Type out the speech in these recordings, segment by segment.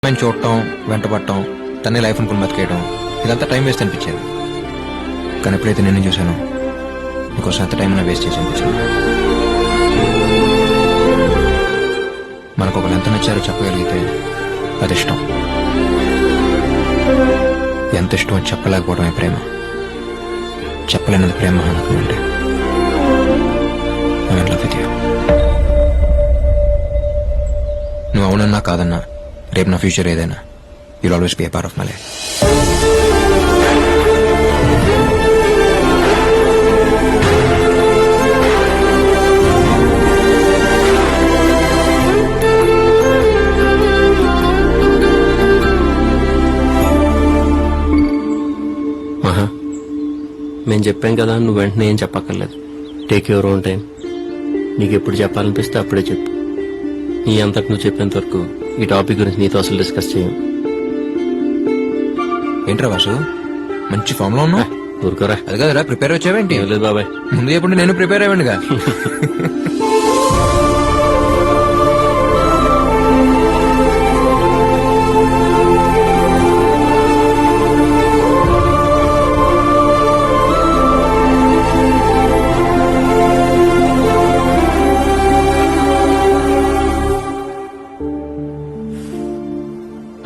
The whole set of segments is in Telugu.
నేను చూడటం వెంటపడటం తనే లైఫ్ అనుకుని బతికేయడం ఇదంతా టైం వేస్ట్ అనిపించేది. కానీ ఎప్పుడైతే నేను చూశాను నీకోసం ఎంత టైం వేస్ట్ చేసి అనిపించింది. మనకు ఒకరు ఎంత నచ్చారో చెప్పగలిగితే అది ఇష్టం. ఎంత ఇష్టం అని చెప్పలేకపోవడమే ప్రేమ. చెప్పలేనిది ప్రేమ అనుకుని అంటే నువ్వు అవునన్నా కాదన్నా రేపు నా ఫ్యూచర్ ఏదైనా you'll always be A part of my life. మహా మేము చెప్పాం కదా, నువ్వు వెంటనే ఏం చెప్పక్కర్లేదు. Take your own time. నీకు ఎప్పుడు చెప్పాలనిపిస్తే అప్పుడే చెప్పు. నీ అంతకు నువ్వు చెప్పేంత వరకు ఈ టాపిక్ గురించి నీతో అసలు డిస్కస్ చేయం. ఏంట్రా వాసు మంచి ఫామ్ లో ఉన్నా? ఊరుకోరా. అది కదరా ప్రిపేర్ వచ్చావేంటి? ఏం లేదు బాబాయ్, ముందు ఎప్పుడు నేను ప్రిపేర్ అయ్యండిగా.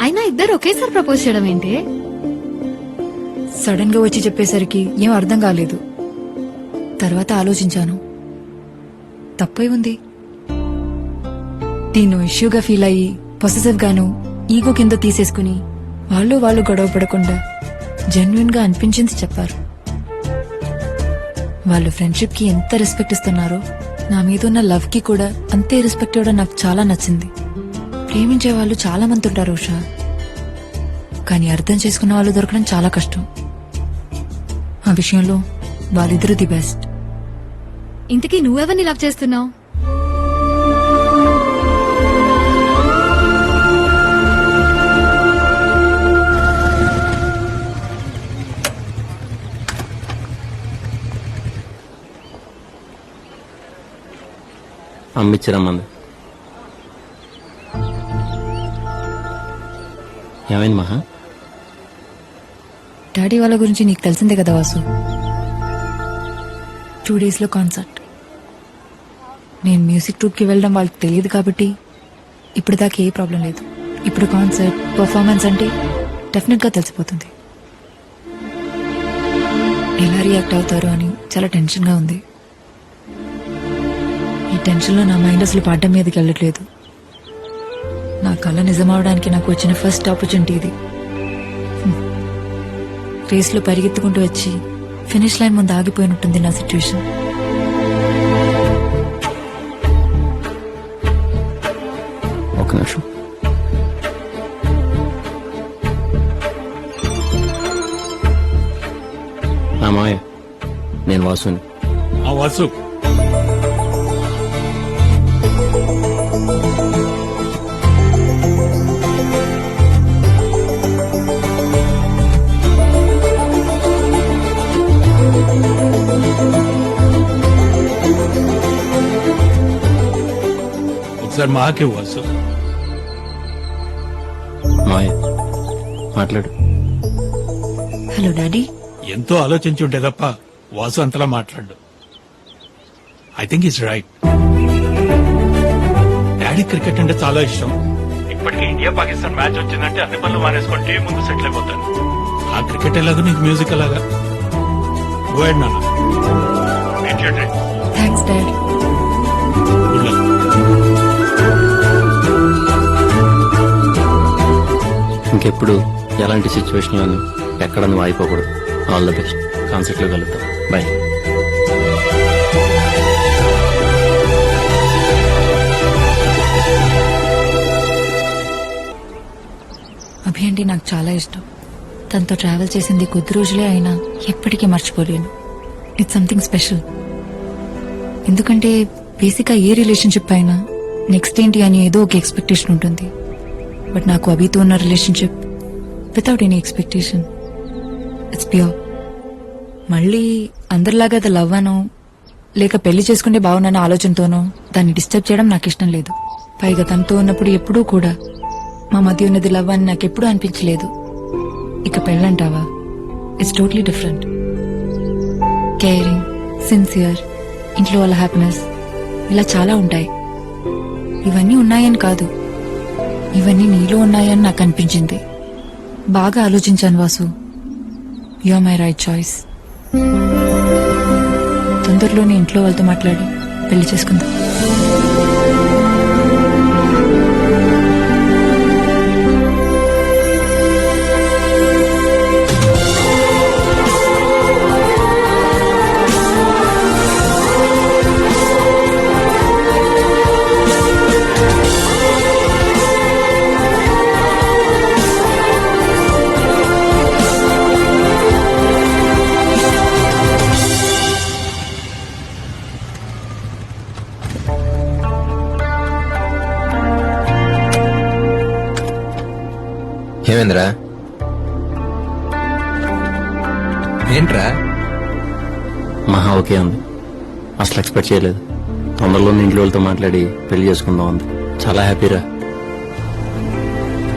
అయినా ఇద్దరు ఒకేసారి ప్రపోజ్ చేయడం ఏంటి? సడన్ గా వచ్చి చెప్పేసరికి ఏం అర్థం కాలేదు. తర్వాత ఆలోచించాను, తప్పే ఉంది. దీన్ని ఇష్యూగా ఫీల్ అయ్యి పొసెసివ్ గాను ఈగో కింద తీసేసుకుని వాళ్ళు గొడవ పడకుండా జెన్యున్ గా అనిపించింది చెప్పారు. వాళ్ళు ఫ్రెండ్షిప్ కి ఎంత రెస్పెక్ట్ ఇస్తున్నారో నా మీద ఉన్న లవ్ కి కూడా అంతే రెస్పెక్ట్ ఇవ్వడం నాకు చాలా నచ్చింది. ప్రేమించే వాళ్ళు చాలా మంది ఉంటారు ఉషా, కానీ అర్థం చేసుకున్న వాళ్ళు దొరకడం చాలా కష్టం. ఆ విషయంలో వాళ్ళిద్దరు ది బెస్ట్. ఇంతకీ నువ్వెవరిని లవ్ చేస్తున్నావు? అమ్మిచ్చిరమ్మంది. ఏమైంది మహా? డాడీ వాళ్ళ గురించి నీకు తెలిసిందే కదా వాసు. 2 days లో కాన్సర్ట్. నేను మ్యూజిక్ ట్రూప్ కి వెళ్ళడం వాళ్ళకి తెలియదు కాబట్టి ఇప్పుడు దాకా ఏ ప్రాబ్లం లేదు. ఇప్పుడు కాన్సర్ట్ పర్ఫార్మెన్స్ అంటే డెఫినెట్ గా తెలిసిపోతుంది. ఎలా రియాక్ట్ అవుతారో అని చాలా టెన్షన్ గా ఉంది. ఈ టెన్షన్ లో నా మైండ్ అసలు పాడడం మీదకి వెళ్ళట్లేదు. నా కళ నిజమవడానికి నాకు వచ్చిన ఫస్ట్ ఆపర్చునిటీ ఇది. రేస్ లో పరిగెత్తుకుంటూ వచ్చి ఫినిష్ లైన్ ముందు ఆగిపోయినట్టుంది నా సిచ్యువేషన్. ఒక నిమిషం. మామయ్య, నేను వాసుని. వాసు, ఒకసారి మాకే వాసు. మామయ్య మాట్లాడు. Hello daddy. ఎంతో ఆలోచించి ఉంటే తప్ప వాసు అంతలా మాట్లాడు. I think is right. Daddy cricket అంటే చాలా ఇష్టం. ఇప్పటికే ఇండియా పాకిస్తాన్ మ్యాచ్ వచ్చిందంటే అన్ని పనులు మానేసుకొని టీవీ ముందు సెటిల్ అయిపోతాను. ఆ క్రికెట్ ఎలాగో నీకు మ్యూజిక్ ఎలాగా. గో హెడ్ నాన్న. Thanks dad. Good luck. ఇంకెప్పుడు ఎలాంటి సిచ్యువేషన్లోనూ ఎక్కడ నువ్వు ఆగిపోకూడదు. All the best. కాన్సర్ట్లో కలుద్దాం. బాయ్. అభి అంటే నాకు చాలా ఇష్టం. తనతో ట్రావెల్ చేసింది కొద్ది రోజులే అయినా ఎప్పటికీ మర్చిపోలేను. It's something special. ఎందుకంటే బేసిక్ గా ఏ రిలేషన్షిప్ అయినా నెక్స్ట్ ఏంటి అని ఏదో ఒక ఎక్స్పెక్టేషన్ ఉంటుంది. బట్ నాకు అభితో ఉన్న relationship without any expectation. It's pure. మళ్ళీ అందరిలాగా అది లవ్ అనో లేక పెళ్లి చేసుకుంటే బాగున్నాన ఆలోచనతోనో దాన్ని డిస్టర్బ్ చేయడం నాకు ఇష్టం లేదు. పైగా తనతో ఉన్నప్పుడు ఎప్పుడూ కూడా మా మధ్య ఉన్నది లవ్ అని నాకెప్పుడూ అనిపించలేదు. ఇక పెళ్ళంటావా, it's totally different. Caring, sincere, ఇంట్లో వాళ్ళ హ్యాపీనెస్, ఇలా చాలా ఉంటాయి. ఇవన్నీ ఉన్నాయని కాదు, ఇవన్నీ నీలో ఉన్నాయని నాకు అనిపించింది. బాగా ఆలోచించాను Vasu. You are my right choice. తొందరలోనే ఇంట్లో వాళ్ళతో మాట్లాడి పెళ్లి చేసుకుందాం. ఏమైందిరా? ఏంట్రా? మహా ఓకే ఉంది. అసలు ఎక్స్పెక్ట్ చేయలేదు. తొందరలోనే ఇంట్లో వాళ్ళతో మాట్లాడి పెళ్లి చేసుకుందాం ఉంది. చాలా హ్యాపీరా.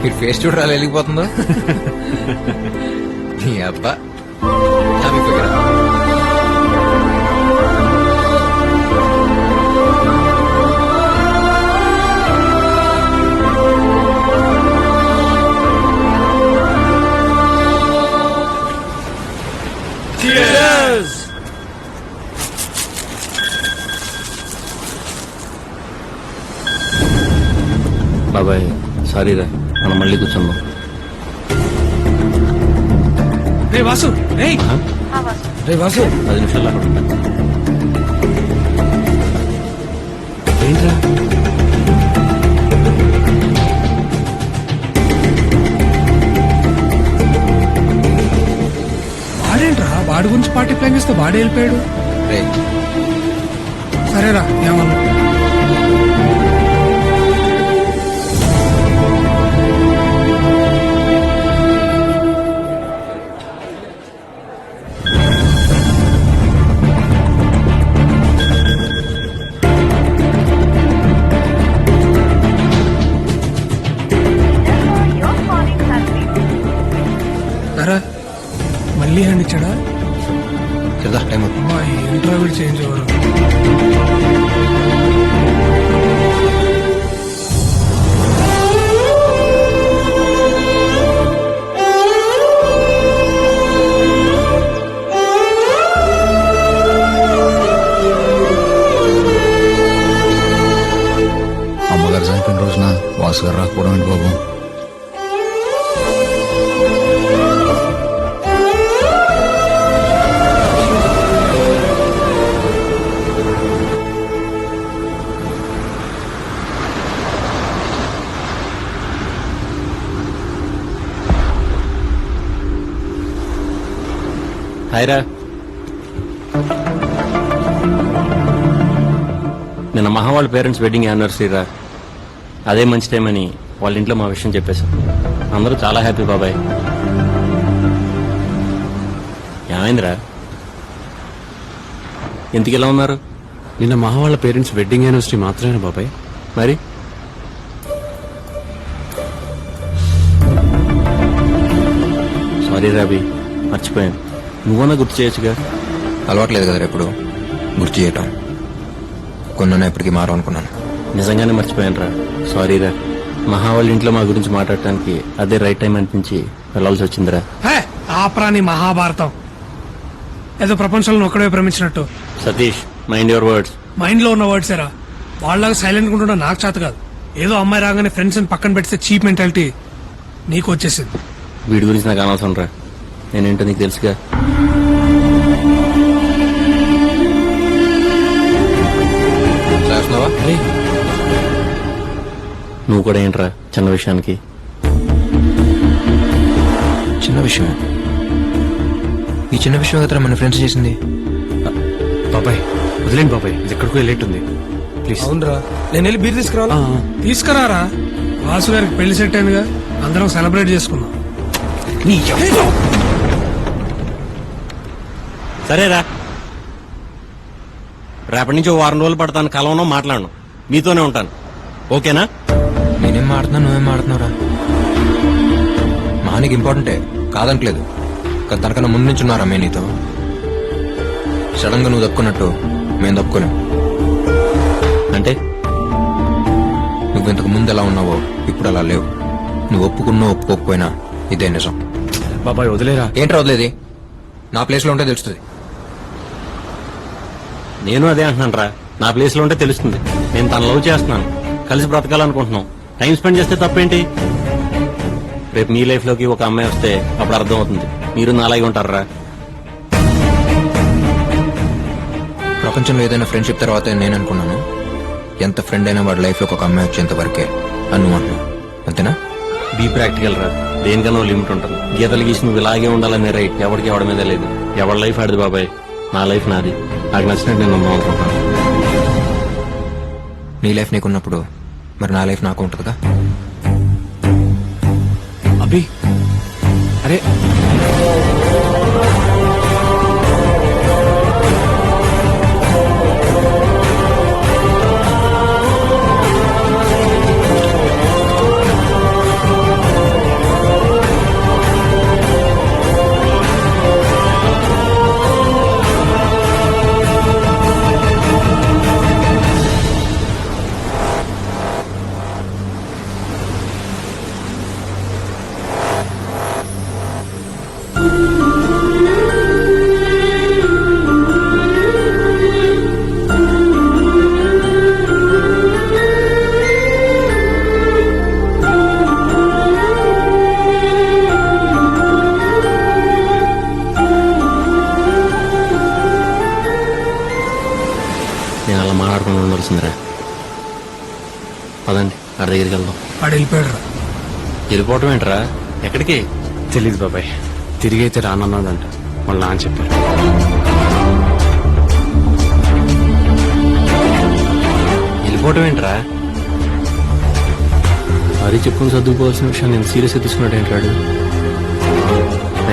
ఈ ఫేస్ చూడరా వెళ్ళిపోతుందో. నీ అబ్బా హ్యాపీ ఫిగర్. బాబాయ్ సారీరా, మనం మళ్ళీ కూర్చుందాం. రే వాసు, రే వాసు, 10 నిమిషాలు అక్కడ ఉంటా. ఏంట్రా? వాడేంట్రా వాడి గురించి పార్టీ ప్లాన్ చేస్తే వాడే వెళ్ళిపోయాడు. రే సరేరా ఏమన్నా. మళ్ళీ హ్యాండ్ ఇచ్చాడా? చెప్తా టైం అవుతుంది. అమ్మాయి ఇంటర్వ్యూ చేంజ్ అవ్వరు. అమ్మగారు చనిపోయిన రోజున వాసు గారు రాకపోవడం ఏంటి బాబు? హాయ్రా. నిన్న మహా వాళ్ళ పేరెంట్స్ వెడ్డింగ్ యానివర్సరీ రా. అదే మంచి టైం అని వాళ్ళ ఇంట్లో మా విషయం చెప్పేశాం. అందరూ చాలా హ్యాపీ బాబాయ్. ఏమైందిరా, ఎందుకు ఇలా ఉన్నారు? నిన్న మహా వాళ్ళ పేరెంట్స్ వెడ్డింగ్ యానివర్సరీ మాత్రమే బాబాయ్. మరి సారీ రాబీ, మర్చిపోయాను. నువ్వన్నా గుర్తు చేయొచ్చుగా. అలవాట్లేదు కదా ఎప్పుడు గుర్తు చేయటం. కొన్నా ఇప్పటికీ మారు అనుకున్నాను. నిజంగానే మర్చిపోయాను రా. సారీ రా. మహా వాళ్ళ ఇంట్లో మా గురించి మాట్లాడటానికి అదే రైట్ టైం అనిపించి వెళ్ళాల్సి వచ్చిందిరా. ఆపరాని మహాభారతం ఏదో ప్రపంచంలో ఒక్కడే ప్రేమించినట్టు. Satish, mind your words. Mind లో ఉన్న వర్డ్స్ ఏరా. వాళ్ళగా సైలెంట్ ఉంటుండో నాకు చేత కాదు. ఏదో అమ్మాయి రాగానే ఫ్రెండ్స్ పక్కన పెడితే చీప్ మెంటాలిటీ నీకు వచ్చేసింది. వీడి గురించి నాకు అనవసరం రా. నేనేంటో నీకు తెలుసుగా. చేస్తున్నావా? నువ్వు కూడా ఏంట్రా చిన్న విషయానికి? చిన్న విషయం. ఈ చిన్న విషయం కదరా మన ఫ్రెండ్స్ చేసింది. బాబాయ్ వదిలేండి బాబాయ్, ఇది ఎక్కడికో వెళ్ళేట్టుంది. ప్లీజ్. అవునరా, నేను వెళ్ళి బీర్ తీసుకురావాలా? తీసుకురారా. వాసు గారికి పెళ్లి సెట్ అయిందిగా, అందరం సెలబ్రేట్ చేసుకుందాం. సరేరా, రేపటి నుంచి 1 వారం రోజులు పడతాను. కలవను, మాట్లాడను, మీతోనే ఉంటాను. ఓకేనా? నేనేం మాడుతున్నా, నువ్వేం మాడుతున్నావురా? నీకు ఇంపార్టెంటే కాదనట్లేదు, కానీ తనకన్నా ముందు నుంచి ఉన్నారా మేము నీతో. సడన్ గా నువ్వు తప్పుకున్నట్టు మేము తప్పుకోలేం. అంటే నువ్వు ఇంతకు ముందు ఎలా ఉన్నావో ఇప్పుడు అలా లేవు. నువ్వు ఒప్పుకున్నా ఒప్పుకోకపోయినా ఇదే నిజం. బాబాయ్ వదిలేరా. ఏంట్రా వదిలేది? నా ప్లేస్ లో ఉంటే తెలుస్తుంది. నేను అదే అంటున్నాను రా, నా ప్లేస్ లో ఉంటే తెలుస్తుంది. నేను తన లవ్ చేస్తున్నాను, కలిసి బ్రతకాలనుకుంటున్నాం. టైం స్పెండ్ చేస్తే తప్పేంటి? రేపు మీ లైఫ్ లోకి ఒక అమ్మాయి వస్తే అప్పుడు అర్థం అవుతుంది మీరు నాలాగే ఉంటారా. ప్రపంచంలో ఏదైనా ఫ్రెండ్షిప్ తర్వాత నేను అనుకున్నాను, ఎంత ఫ్రెండ్ అయినా వాడి లైఫ్ లో ఒక అమ్మాయి వచ్చేంత వరకే అన్ను అంటున్నావు, అంతేనా? బీ ప్రాక్టికల్ రా, దేనికన్నా లిమిట్ ఉంటుంది. గీతలు గీసి నువ్వు ఇలాగే ఉండాలనే రైట్ ఎవరికి ఎవడి మీద లేదు. ఎవరి లైఫ్ ఆడిది బాబాయ్, నా లైఫ్ నాది. నాకు నచ్చినట్టు నేను ఉందాం అనుకుంటున్నాను. నీ లైఫ్ నీకున్నప్పుడు మరి నా లైఫ్ నాకు ఉంటుందిగా. అభి అరే నేను అలా మాట్లాడుకుని ఉండాల్సిందిరా. పదండి ఆడ దగ్గరికి వెళ్దాం. వాడు వెళ్ళిపోయాడు. వెళ్ళిపోవటం ఏంట్రా? ఎక్కడికి? తెలీదు బాబాయ్, తిరిగి అయితే రానన్నదంట వాళ్ళ నాన్న చెప్పారు. వెళ్ళిపోవటం ఏంట్రా? మరీ చెప్పుకుని చదువుకోవాల్సిన విషయం నేను సీరియస్గా తీసుకున్నట్టు ఏంటాడు.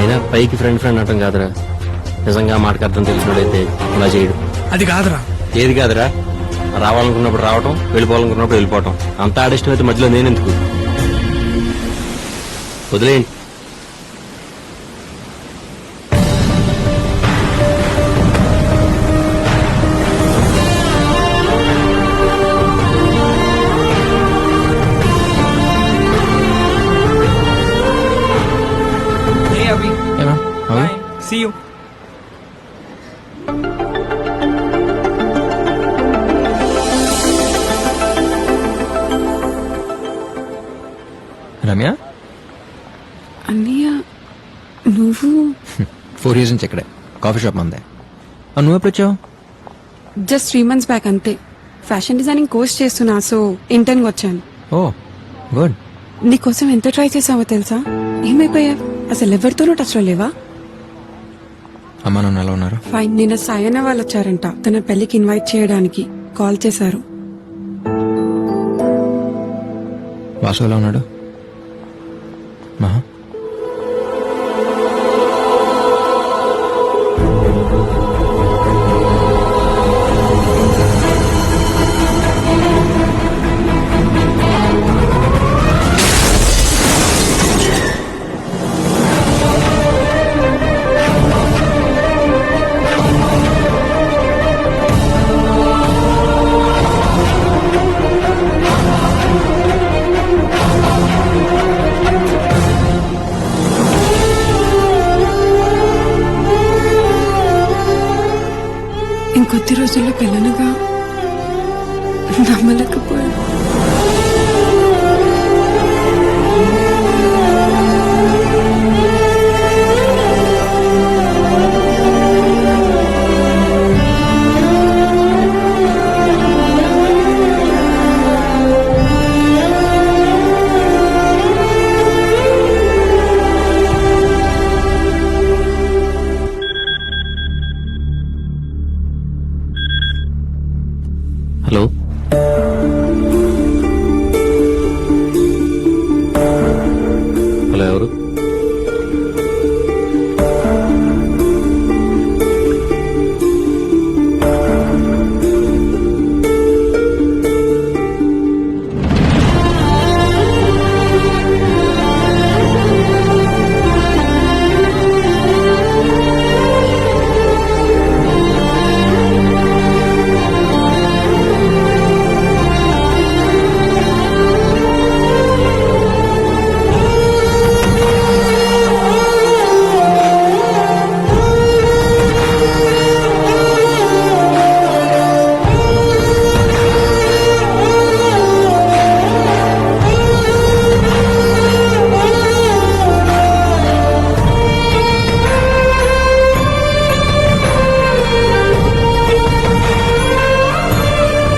అయినా పైకి ఫ్రెండ్ ఫ్రెండ్ అంటాం కాదురా, నిజంగా మాటకు అర్థం తెలిసినట్టయితే ఇలా చేయడు. అది కాదురా. ఏది కాదురా, రావాలనుకున్నప్పుడు రావటం, వెళ్ళిపోవాలనుకున్నప్పుడు వెళ్ళిపోవటం. అంత ఆడిష్టం అయితే మధ్యలో నేనెందుకు? వదిలేయండి. See you. రమ్య, అన్నయ్య నువ్వు 4 years నుంచి ఇక్కడే కాఫీ షాప్ మందే. నువ్వు ఎప్పుడు వచ్చావు? జస్ట్ 3 months బ్యాక్ అంతే. ఫ్యాషన్ డిజైనింగ్ కోర్స్ చేస్తున్నా, సో ఇంటర్న్ వచ్చాను. ఓ గుడ్. నీకోసం ఎంత ట్రై చేసావో తెలుసా? ఏమైపోయావు? అసలు ఎవరితోనూ టచ్ లో లేవా? అమ్మా నాన్న ఎలా ఉన్నారు? ఫైన్. నిన్న సాయన్న వాళ్ళు వచ్చారంట, తన పెళ్లికి ఇన్వైట్ చేయడానికి కాల్ చేశారు. వాసు ఎలా ఉన్నాడు? మహా ఇంకొద్ది రోజుల్లో పెళ్ళనుగా నమ్మలేకపోయాను. హలో, హలో ఎవరు?